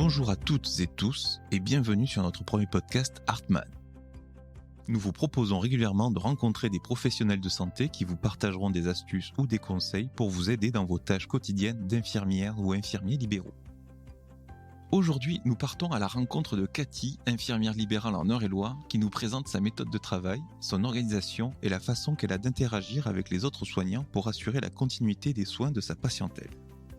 Bonjour à toutes et tous et bienvenue sur notre premier podcast Artman. Nous vous proposons régulièrement de rencontrer des professionnels de santé qui vous partageront des astuces ou des conseils pour vous aider dans vos tâches quotidiennes d'infirmière ou infirmiers libéraux. Aujourd'hui, nous partons à la rencontre de Cathy, infirmière libérale en Eure-et-Loir, qui nous présente sa méthode de travail, son organisation et la façon qu'elle a d'interagir avec les autres soignants pour assurer la continuité des soins de sa patientèle.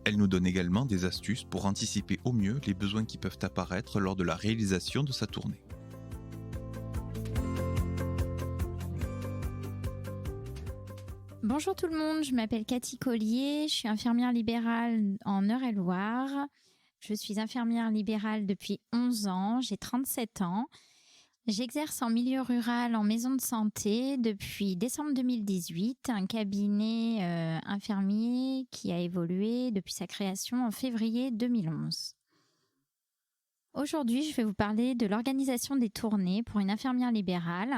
Elle nous donne également des astuces pour anticiper au mieux les besoins qui peuvent apparaître lors de la réalisation de sa tournée. Bonjour tout le monde, je m'appelle Cathy Collier, je suis infirmière libérale en Eure-et-Loir. Je suis infirmière libérale depuis 11 ans, j'ai 37 ans. J'exerce en milieu rural en maison de santé depuis décembre 2018, un cabinet infirmier qui a évolué depuis sa création en février 2011. Aujourd'hui, je vais vous parler de l'organisation des tournées pour une infirmière libérale.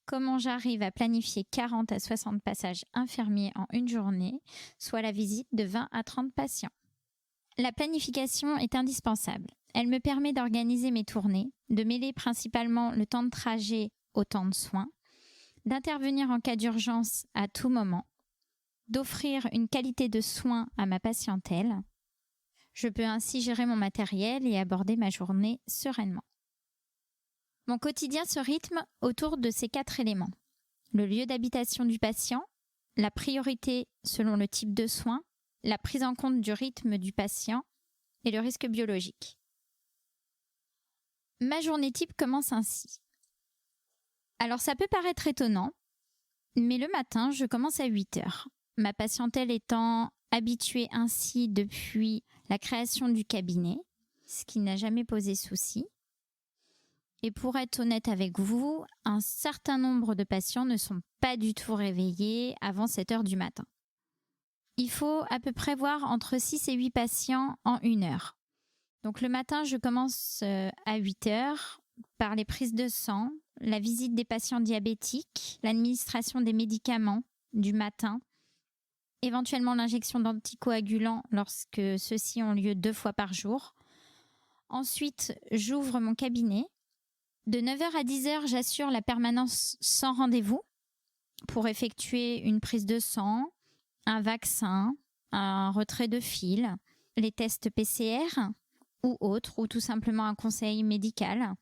Comment j'arrive à planifier 40 à 60 passages infirmiers en une journée, soit la visite de 20 à 30 patients. La planification est indispensable. Elle me permet d'organiser mes tournées, de mêler principalement le temps de trajet au temps de soins, d'intervenir en cas d'urgence à tout moment, d'offrir une qualité de soins à ma patientèle. Je peux ainsi gérer mon matériel et aborder ma journée sereinement. Mon quotidien se rythme autour de ces 4 éléments. Le lieu d'habitation du patient, la priorité selon le type de soins, la prise en compte du rythme du patient et le risque biologique. Ma journée type commence ainsi. Alors ça peut paraître étonnant, mais le matin, je commence à 8h. Ma patientèle étant habituée ainsi depuis la création du cabinet, ce qui n'a jamais posé souci. Et pour être honnête avec vous, un certain nombre de patients ne sont pas du tout réveillés avant 7h du matin. Il faut à peu près voir entre 6 et 8 patients en 1 heure. Donc le matin, je commence à 8h par les prises de sang, la visite des patients diabétiques, l'administration des médicaments du matin, éventuellement l'injection d'anticoagulants lorsque ceux-ci ont lieu 2 fois par jour. Ensuite, j'ouvre mon cabinet. De 9h à 10h, j'assure la permanence sans rendez-vous pour effectuer une prise de sang, un vaccin, un retrait de fil, les tests PCR ou autres, ou tout simplement un conseil médical.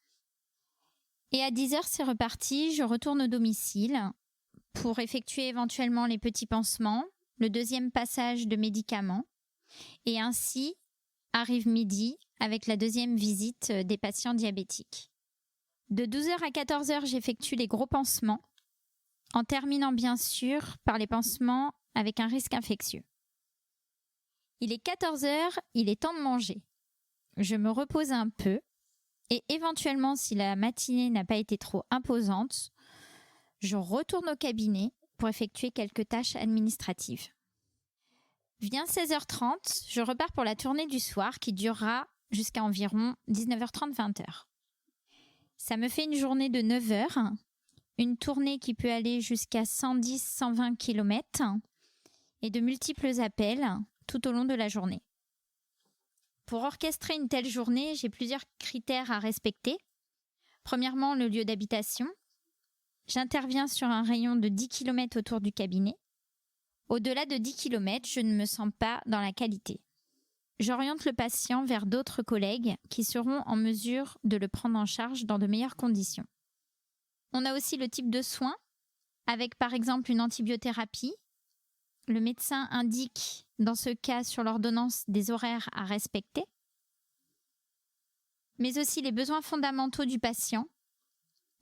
Et à 10h, c'est reparti, je retourne au domicile pour effectuer éventuellement les petits pansements, le deuxième passage de médicaments, et ainsi arrive midi avec la deuxième visite des patients diabétiques. De 12h à 14h, j'effectue les gros pansements, en terminant bien sûr par les pansements avec un risque infectieux. Il est 14h, il est temps de manger. Je me repose un peu et éventuellement, si la matinée n'a pas été trop imposante, je retourne au cabinet pour effectuer quelques tâches administratives. Vient 16h30, je repars pour la tournée du soir qui durera jusqu'à environ 19h30-20h. Ça me fait une journée de 9h, une tournée qui peut aller jusqu'à 110-120 km et de multiples appels tout au long de la journée. Pour orchestrer une telle journée, j'ai plusieurs critères à respecter. Premièrement, le lieu d'habitation. J'interviens sur un rayon de 10 km autour du cabinet. Au-delà de 10 km, je ne me sens pas dans la qualité. J'oriente le patient vers d'autres collègues qui seront en mesure de le prendre en charge dans de meilleures conditions. On a aussi le type de soins, avec par exemple une antibiothérapie. Le médecin indique dans ce cas sur l'ordonnance des horaires à respecter, mais aussi les besoins fondamentaux du patient.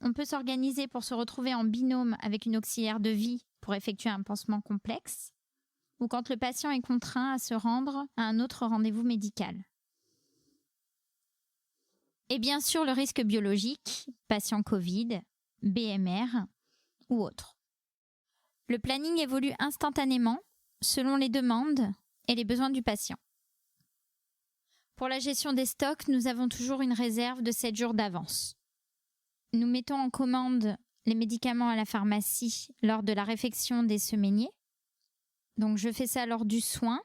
On peut s'organiser pour se retrouver en binôme avec une auxiliaire de vie pour effectuer un pansement complexe, ou quand le patient est contraint à se rendre à un autre rendez-vous médical. Et bien sûr le risque biologique, patient Covid, BMR ou autre. Le planning évolue instantanément selon les demandes et les besoins du patient. Pour la gestion des stocks, nous avons toujours une réserve de 7 jours d'avance. Nous mettons en commande les médicaments à la pharmacie lors de la réfection des semainiers. Donc je fais ça lors du soin.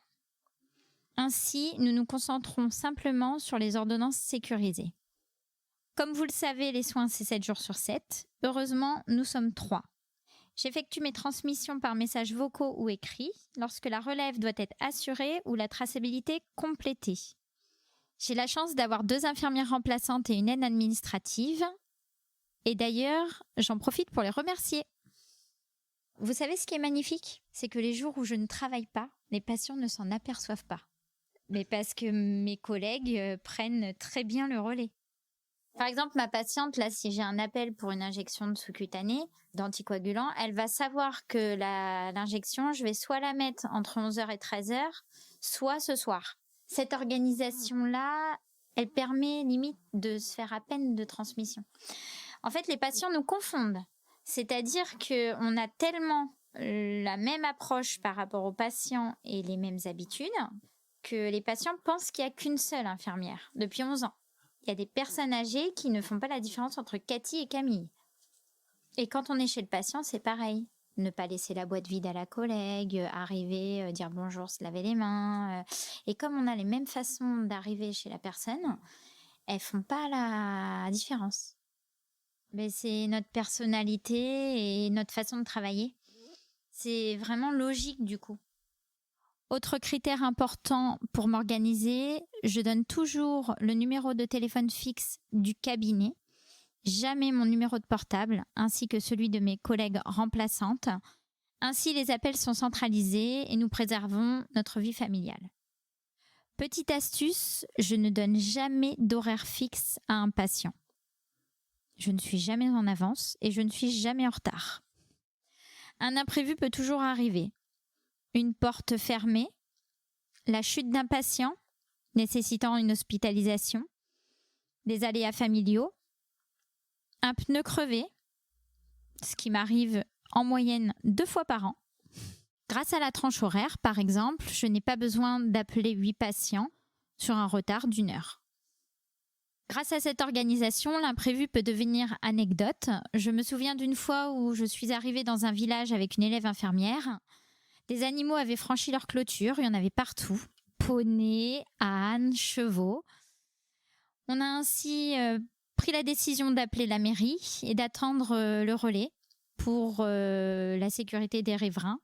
Ainsi, nous nous concentrons simplement sur les ordonnances sécurisées. Comme vous le savez, les soins, c'est 7 jours sur 7. Heureusement, nous sommes 3. J'effectue mes transmissions par messages vocaux ou écrits lorsque la relève doit être assurée ou la traçabilité complétée. J'ai la chance d'avoir 2 infirmières remplaçantes et une aide administrative. Et d'ailleurs, j'en profite pour les remercier. Vous savez ce qui est magnifique ? C'est que les jours où je ne travaille pas, les patients ne s'en aperçoivent pas. Mais parce que mes collègues prennent très bien le relais. Par exemple, ma patiente, là, si j'ai un appel pour une injection de sous-cutanée, d'anticoagulant, elle va savoir que l'injection, je vais soit la mettre entre 11h et 13h, soit ce soir. Cette organisation-là, elle permet limite de se faire à peine de transmission. En fait, les patients nous confondent. C'est-à-dire qu'on a tellement la même approche par rapport aux patients et les mêmes habitudes que les patients pensent qu'il n'y a qu'une seule infirmière depuis 11 ans. Il y a des personnes âgées qui ne font pas la différence entre Cathy et Camille. Et quand on est chez le patient, c'est pareil. Ne pas laisser la boîte vide à la collègue, arriver, dire bonjour, se laver les mains. Et comme on a les mêmes façons d'arriver chez la personne, elles font pas la différence. Mais c'est notre personnalité et notre façon de travailler. C'est vraiment logique du coup. Autre critère important pour m'organiser, je donne toujours le numéro de téléphone fixe du cabinet, jamais mon numéro de portable, ainsi que celui de mes collègues remplaçantes. Ainsi, les appels sont centralisés et nous préservons notre vie familiale. Petite astuce, je ne donne jamais d'horaire fixe à un patient. Je ne suis jamais en avance et je ne suis jamais en retard. Un imprévu peut toujours arriver. Une porte fermée, la chute d'un patient nécessitant une hospitalisation, des aléas familiaux, un pneu crevé, ce qui m'arrive en moyenne 2 fois par an. Grâce à la tranche horaire, par exemple, je n'ai pas besoin d'appeler 8 patients sur un retard d'1 heure. Grâce à cette organisation, l'imprévu peut devenir anecdote. Je me souviens d'une fois où je suis arrivée dans un village avec une élève infirmière. Des animaux avaient franchi leur clôture, il y en avait partout. Poneys, ânes, chevaux. On a ainsi pris la décision d'appeler la mairie et d'attendre le relais pour la sécurité des riverains.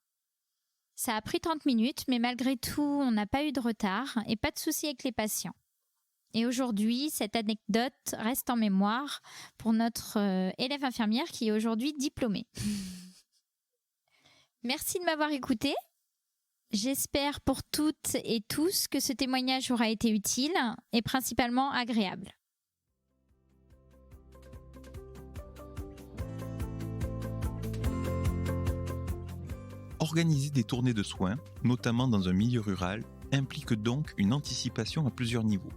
Ça a pris 30 minutes, mais malgré tout, on n'a pas eu de retard et pas de soucis avec les patients. Et aujourd'hui, cette anecdote reste en mémoire pour notre élève infirmière qui est aujourd'hui diplômée. Merci de m'avoir écouté. J'espère pour toutes et tous que ce témoignage aura été utile et principalement agréable. Organiser des tournées de soins, notamment dans un milieu rural, implique donc une anticipation à plusieurs niveaux,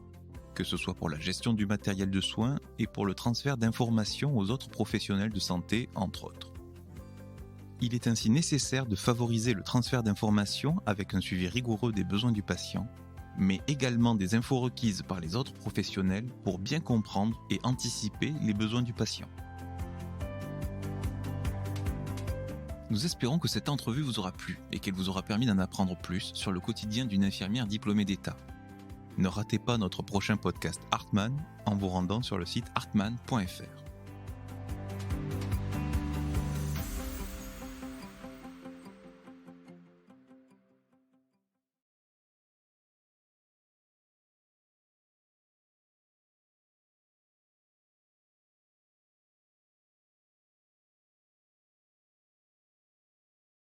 que ce soit pour la gestion du matériel de soins et pour le transfert d'informations aux autres professionnels de santé, entre autres. Il est ainsi nécessaire de favoriser le transfert d'informations avec un suivi rigoureux des besoins du patient, mais également des infos requises par les autres professionnels pour bien comprendre et anticiper les besoins du patient. Nous espérons que cette entrevue vous aura plu et qu'elle vous aura permis d'en apprendre plus sur le quotidien d'une infirmière diplômée d'État. Ne ratez pas notre prochain podcast Hartmann en vous rendant sur le site hartmann.fr.